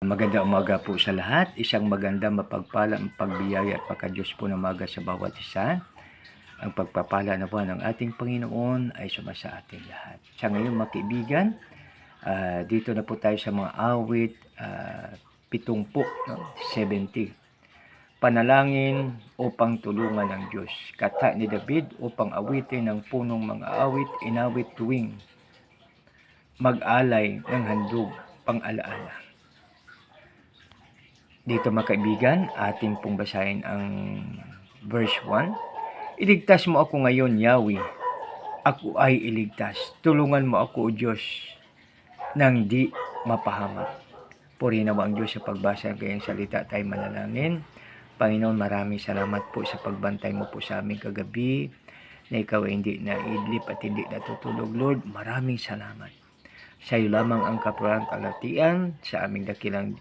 Magandang umaga po sa lahat. Isang maganda, mapagpalang pagbiyaya at pagka-Diyos po ng umaga sa bawat isa. Ang pagpapala na po ng ating Panginoon ay sumasa ating lahat. Sa ngayon mga kaibigan, dito na po tayo sa mga awit 70, no? 70. Panalangin upang tulungan ng Diyos. Kata ni David upang awitin ng punong mga awit, inawit tuwing mag-alay ng handog pang-alaala. Dito mga kaibigan, ating pong basahin ang verse 1. Iligtas mo ako ngayon, Yahweh. Ako ay iligtas. Tulungan mo ako, O Diyos, nang di mapahamak. Purihin nawa ang Diyos sa pagbasa ng kanyang salita. Tayo manalangin. Panginoon, maraming salamat po sa pagbantay mo po sa aming kagabi, na ikaw ay hindi naidlip at hindi natutulog, Lord. Maraming salamat. Sa iyo lamang ang kapurang kalatian sa aming dakilang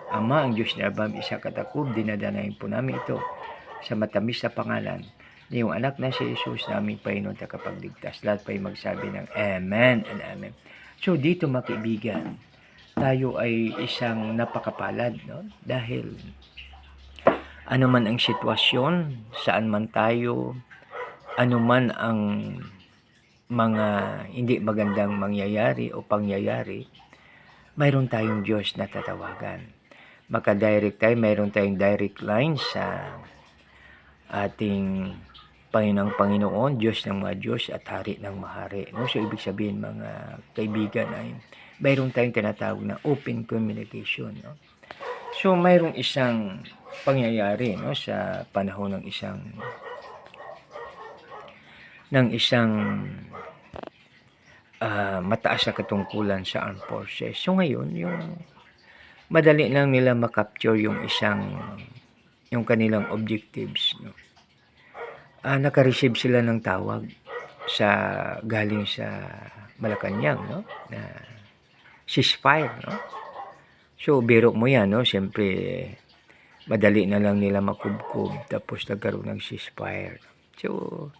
Ama, ang Diyos ni Abraham, Isaac at Jacob, dinadanayin po namin ito sa matamis na pangalan ni yung anak na si Jesus, naming Panginoon tagapagligtas. Lahat pa yung magsabi ng Amen and Amen. So dito mga kaibigan, tayo ay isang napakapalad, no? Dahil ano man ang sitwasyon, saan man tayo, ano man ang mga hindi magandang mangyayari o pangyayari, mayroon tayong Diyos na tatawagan. Maka-direct tayo, mayroon tayong direct line sa ating Panginoon, Diyos ng mga Diyos at Hari ng Mahari. No? So, ibig sabihin mga kaibigan ay mayroon tayong tinatawag na open communication. No? So, mayroong isang pangyayari, no, sa panahon ng isang mataas na katungkulan sa armed forces. So, ngayon, yung madali lang nila makapture yung kanilang objectives, no? Naka-receive sila ng tawag galing sa Malacanang, no? Na ceasefire, no? So biro mo yan, no? Siyempre madali na lang nila makubkob tapos nagkaroon ng ceasefire. So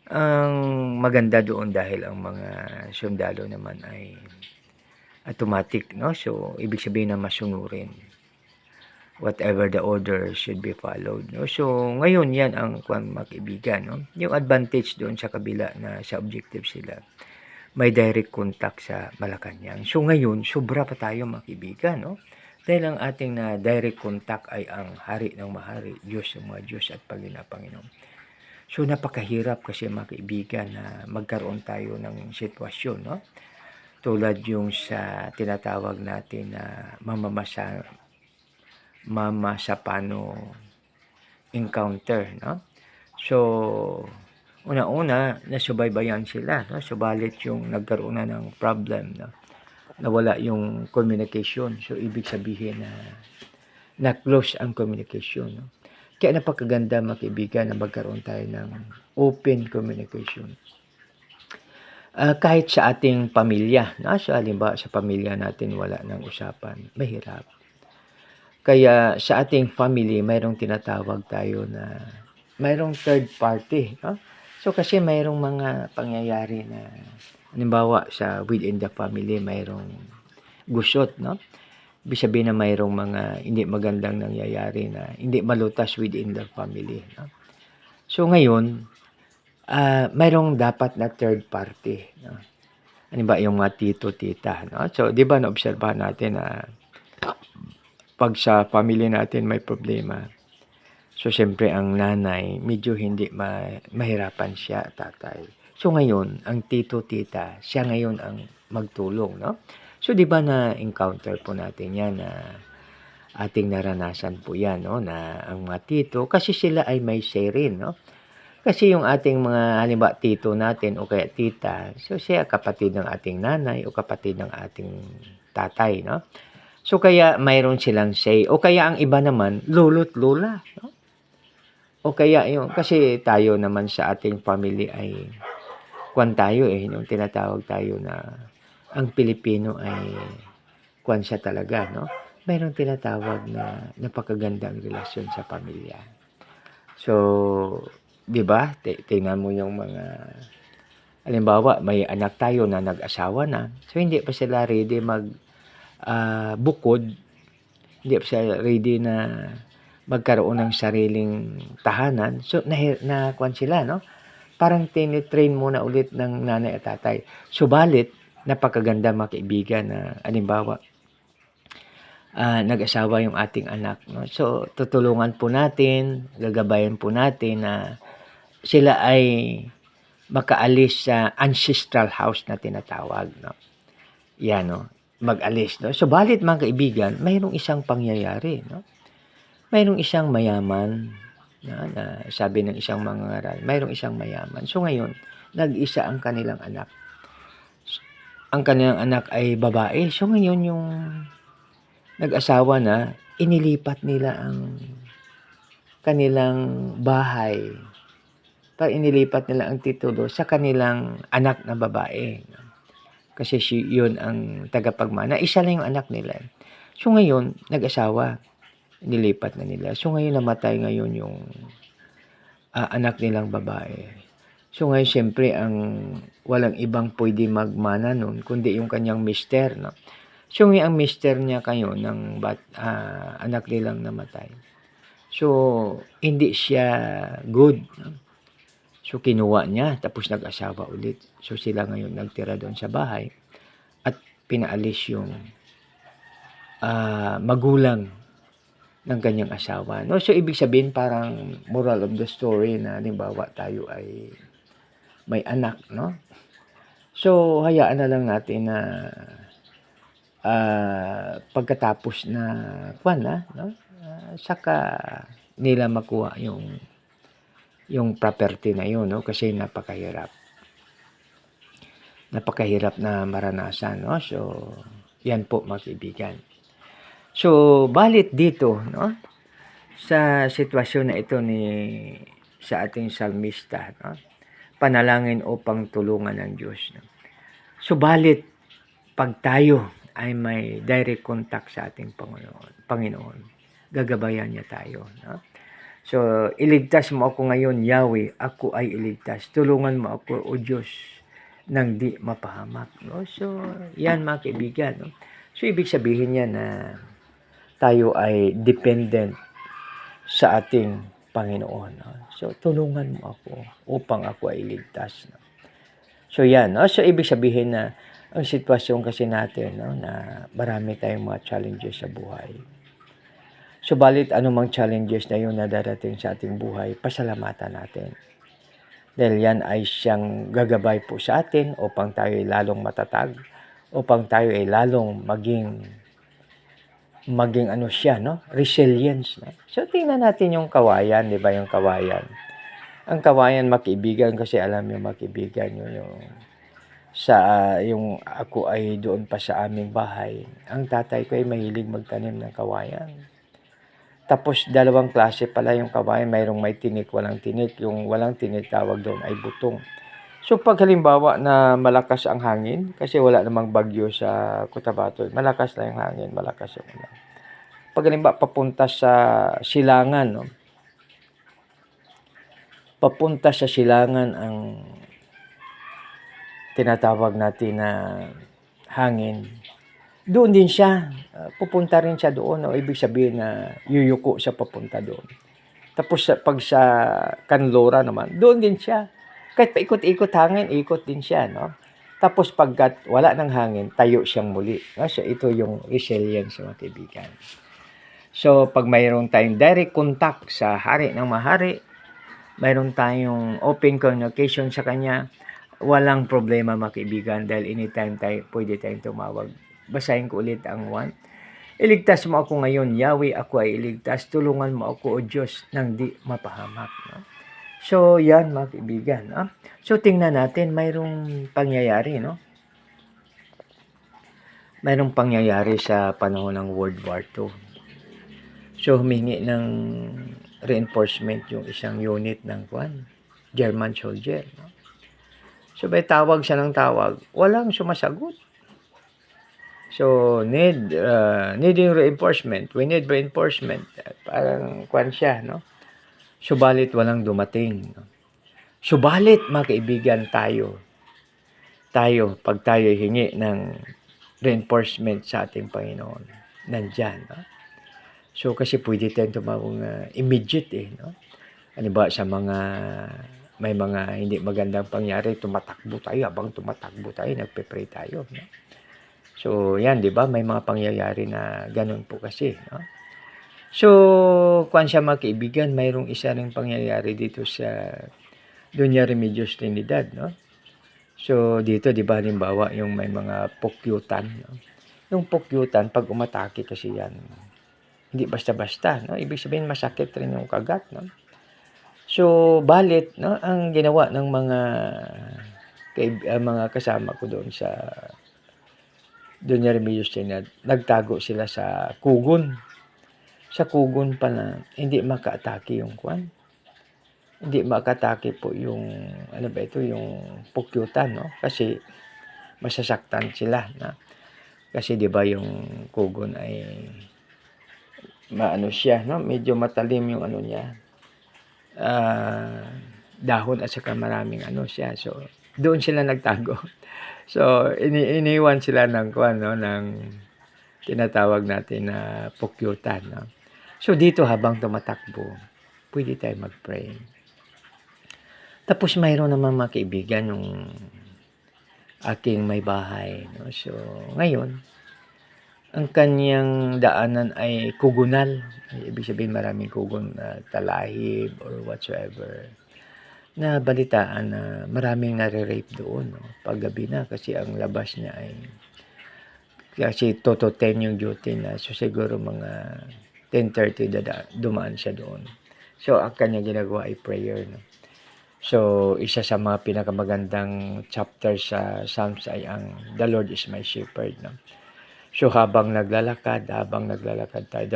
ang maganda doon dahil ang mga sundalo naman ay automatic, no? So ibig sabihin na masunurin. Whatever the order should be followed, no? So ngayon yan ang mga kaibigan, no? Yung advantage doon sa kabila na sa objective sila, may direct contact sa Malacanang. So ngayon sobra pa tayo mga kaibigan, no? Dahil ang ating na direct contact ay ang Hari ng Mahari, Diyos ng mga Diyos at Panginoon. So napakahirap kasi mga kaibigan na magkaroon tayo ng sitwasyon, no? Tulad yung sa tinatawag natin na Mamasapano encounter, no? So una-una nasubaybayan sila, no? Subalit yung nagkaroon na ng problem, no? Nawala yung communication. So ibig sabihin na close ang communication, no? Kaya napakaganda mga kaibigan na magkaroon tayo ng open communication. Kahit sa ating pamilya, no? So halimbawa sa pamilya natin wala ng usapan, mahirap. Kaya sa ating family, mayroong tinatawag tayo na mayroong third party, no? So kasi mayroong mga pangyayari na halimbawa sa within the family mayroong gusot, no? Ibig sabihin na mayroong mga hindi magandang nangyayari na hindi malutas within the family, no? So ngayon, mayroong dapat na third party, no? Ano ba yung mga tito, tita, no? So di ba naobserbahan natin na pag sa family natin may problema, so siyempre ang nanay medyo hindi mahirapan siya, tatay. So ngayon ang tito, tita, siya ngayon ang magtulong, no? So di ba na encounter po natin yan na ating naranasan po yan, no? Na ang mga tito kasi sila ay may say rin, no? Kasi yung ating mga halimbawa tito natin o kaya tita, so siya kapatid ng ating nanay o kapatid ng ating tatay, no? So kaya mayroon silang say, o kaya ang iba naman lolo't lola, no? O kaya yung kasi tayo naman sa ating family ay tayo yung tinatawag tayo na ang Pilipino ay siya talaga, no? Mayroong tinatawag na napakagandang relasyon sa pamilya. So, di ba? Tingnan mo yung mga halimbawa may anak tayo na nag-asawa na, so hindi pa sila ready bukod hindi pa siya ready na magkaroon ng sariling tahanan. So, kuwan sila, no? Parang tinitrain muna ulit ng nanay at tatay. Subalit, napakaganda mga kaibigan na halimbawa, nag-asawa yung ating anak, no? So, tutulungan po natin, gagabayan po natin na sila ay makaalis sa ancestral house na tinatawag, no? Yan, no? Mag-alis, no? Subalit mga kaibigan, mayroong isang pangyayari, no? Mayroong isang mayaman, na sabi ng isang mangangaral, mayroong isang mayaman. So ngayon, nag-isa ang kanilang anak. Ang kanilang anak ay babae. So ngayon yung nag-asawa na, inilipat nila ang kanilang bahay. Inilipat nila ang titulo sa kanilang anak na babae. Kasi yun ang tagapagmana. Isa lang yung anak nila. So ngayon, nag-asawa. Nilipat na nila. So ngayon namatay ngayon yung anak nilang babae. So ngayon siyempre ang walang ibang pwede magmana nun kundi yung kanyang mister, no? So ngayon ang mister niya kayo ng anak nilang namatay. So hindi siya good, no? So kinuha niya tapos nag-asawa ulit. So sila ngayon nagtira doon sa bahay at pinaalis yung magulang ng kanyang asawa, no? So ibig sabihin parang moral of the story na halimbawa tayo ay may anak, no? So hayaan na lang natin na pagkatapos na no? Saka nila makuha yung property na yun, no? Kasi napakahirap na maranasan, no? So yan po mga kaibigan. So, balit dito, no? Sa sitwasyon na ito sa ating salmista, no? Panalangin upang tulungan ng Diyos, no? Subalit, pag tayo ay may direct contact sa ating Panginoon, gagabayan niya tayo, no? So, iligtas mo ako ngayon, Yahweh, ako ay iligtas. Tulungan mo ako, O Diyos, nang di mapahamak, no? So, yan mga kaibigan, no? So, ibig sabihin niya na tayo ay dependent sa ating Panginoon, no? So, tulungan mo ako upang ako ay iligtas, no? So, yan, no? So, ibig sabihin na ang sitwasyon kasi natin, no, na marami tayong mga challenges sa buhay. Subalit, anumang challenges na yun na darating sa ating buhay, pasalamatan natin. Dahil yan ay siyang gagabay po sa atin upang tayo ay lalong matatag, upang tayo ay lalong maging resilience, no? So tingnan natin yung kawayan, 'di ba, yung kawayan. Ang kawayan makibigan kasi alam niyo makibigan yung yung ako ay doon pa sa aming bahay. Ang tatay ko ay mahilig magtanim ng kawayan. Tapos dalawang klase pala yung kawayan, mayroong may tinik, walang tinik. Yung walang tinik tawag doon ay butong. So pag halimbawa na malakas ang hangin, kasi wala namang bagyo sa Cotabato, malakas na yung hangin, malakas yung ulan. Pag halimbawa papunta sa silangan, no? Papunta sa silangan ang tinatawag natin na hangin. Doon din siya, pupunta rin siya doon, no? Ibig sabihin na yuyuko siya papunta doon. Tapos pag sa kanlura naman, doon din siya. Kahit paikot-ikot hangin, ikot din siya, no? Tapos pagkat wala ng hangin, tayo siyang muli. No? So ito yung resilience, mga kaibigan. So pag mayroon tayong direct contact sa hari ng mahari, mayroon tayong open communication sa kanya, walang problema, mga kaibigan, dahil anytime pwede tayong tumawag. Basahin ko ulit ang 1. Iligtas mo ako ngayon, Yahweh, ako ay iligtas. Tulungan mo ako, O Diyos, nang di mapahamak, no? So, yan mga kaibigan, no? So, tingnan natin, mayroong pangyayari, no? Mayroong pangyayari sa panahon ng World War II. So, humingi ng reinforcement yung isang unit ng German soldier, no? So, may tawag siya ng tawag, walang sumasagot. So, needing reinforcement. We need reinforcement. Parang siya, no? Subalit walang dumating, no? Subalit, mga kaibigan, tayo, pag tayo hingi ng reinforcement sa ating Panginoon, nandyan, no? So, kasi pwede tayong tumawag immediate no? Halimbawa sa may mga hindi magandang pangyari, tumatakbo tayo, habang tumatakbo tayo, nagpe-pray tayo, no? So, yan, di ba? May mga pangyayari na ganun po kasi, no? So, kung siya mga kaibigan, mayroong isa ring pangyayari dito sa Doña Remedios Trinidad, no? So, dito, di ba, halimbawa, yung may mga pukyutan, no? Yung pukyutan, pag umatake kasi yan, hindi basta-basta, no? Ibig sabihin, masakit rin yung kagat, no? So, balit, no, ang ginawa ng mga kasama ko doon sa Doña Remedios Trinidad, nagtago sila sa kugon. Sa kugon pa na hindi makaatake yung kwan. Hindi makaatake po yung, ano ba ito, yung pukyutan, no? Kasi masasaktan sila, no? Kasi 'di ba yung kugon ay maano siya, no? Medyo matalim yung ano niya. Dahon at saka maraming ano siya. So, doon sila nagtago. So, iniwan sila ng kwan, no? Ng tinatawag natin na pukyutan, no? So, dito habang tumatakbo, pwede tayo mag-pray. Tapos mayroon naman mga kaibigan yung aking may bahay, no? So, ngayon, ang kanyang daanan ay kugunal. Ibig sabihin maraming kugon na talahib or whatsoever. Na balitaan na maraming nare-rape doon, no? Paggabi na kasi ang labas niya ay kasi 2 to 10 yung duty na. So siguro mga 10:30 dumaan siya doon. So ang kanya ginagawa ay prayer, no? So isa sa mga pinakamagandang chapter sa Psalms ay ang The Lord is my shepherd, no? So habang naglalakad tayo,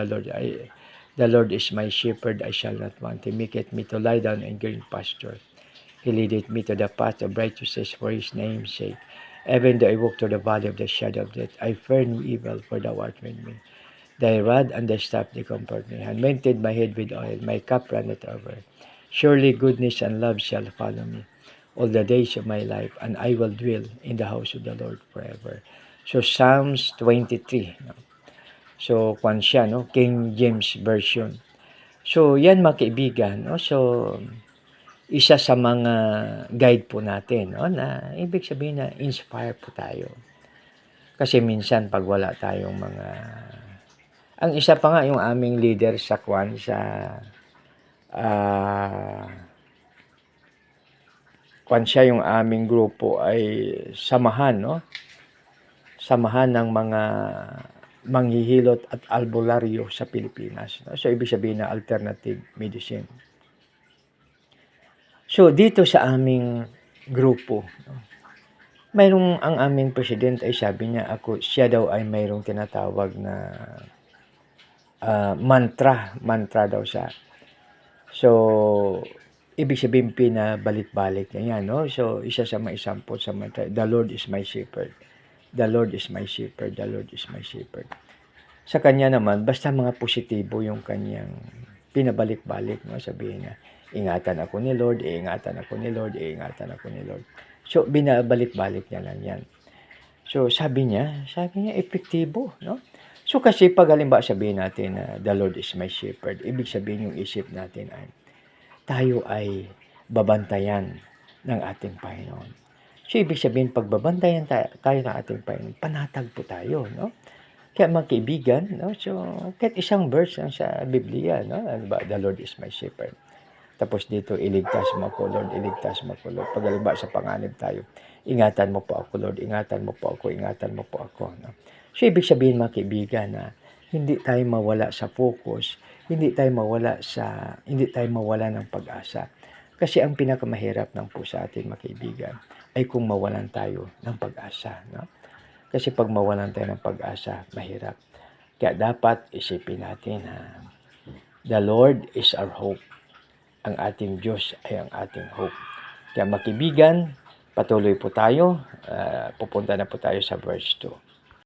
the Lord is my shepherd, I shall not want. He maketh me to lie down in green pasture. He leadeth me to the path of righteousness for his name's sake. Even though I walk through the valley of the shadow of death, I fear no evil, for thou art with me. Thy rod and thy staff they comfort me. Anointed my head with oil, my cup runneth over. Surely goodness and love shall follow me all the days of my life, and I will dwell in the house of the Lord forever. So Psalms 23, no? So kwan siya, no? King James Version. So yan mga kaibigan, no? So isa sa mga guide po natin, no? Na ibig sabihin na inspire po tayo. Kasi minsan pag wala tayong mga ang isa pa nga yung aming leader sa kwan kwan siya, yung aming grupo ay samahan, no? Samahan ng mga manghihilot at albularyo sa Pilipinas, no? So ibig sabihin na alternative medicine. So dito sa aming grupo, no? Mayroong ang aming president ay sabi niya siya daw ay mayroong tinatawag na mantra daw siya. So ibig sabihin pinabalik-balik niya yan, no? So isa sa mga example sa mantra, the Lord is my shepherd. The Lord is my shepherd, the Lord is my shepherd. Sa kanya naman, basta mga positibo yung kanyang pinabalik-balik, no? Sabihin niya, ingatan ako ni Lord, iingatan ako ni Lord, iingatan ako ni Lord. So, binabalik-balik niya lang yan. So, sabi niya, epektibo, no? So, kasi pag halimbawa sabihin natin na the Lord is my shepherd, ibig sabihin yung isip natin ay, tayo ay babantayan ng ating Panginoon. So, ibig sabihin, pag babantayan tayo ng ating Panginoon, panatag po tayo, no? Kaya mga kaibigan, no? So, kahit isang verse lang sa Biblia, no? Ano ba? The Lord is my shepherd. Tapos dito, iligtas mo ako, Lord, iligtas mo ako, Lord. Pag halimbawa sa panganib tayo, ingatan mo po ako, Lord, ingatan mo po ako, ingatan mo po ako, no? So, ibig sabihin mga kaibigan na hindi tayo mawala sa focus, hindi tayo mawala ng pag-asa. Kasi ang pinakamahirap ng po sa atin mga kaibigan ay kung mawalan tayo ng pag-asa, no? Kasi pag mawalan tayo ng pag-asa, mahirap. Kaya dapat isipin natin na the Lord is our hope. Ang ating Diyos ay ang ating hope. Kaya makibigan, patuloy po tayo. Pupunta na po tayo sa verse 2.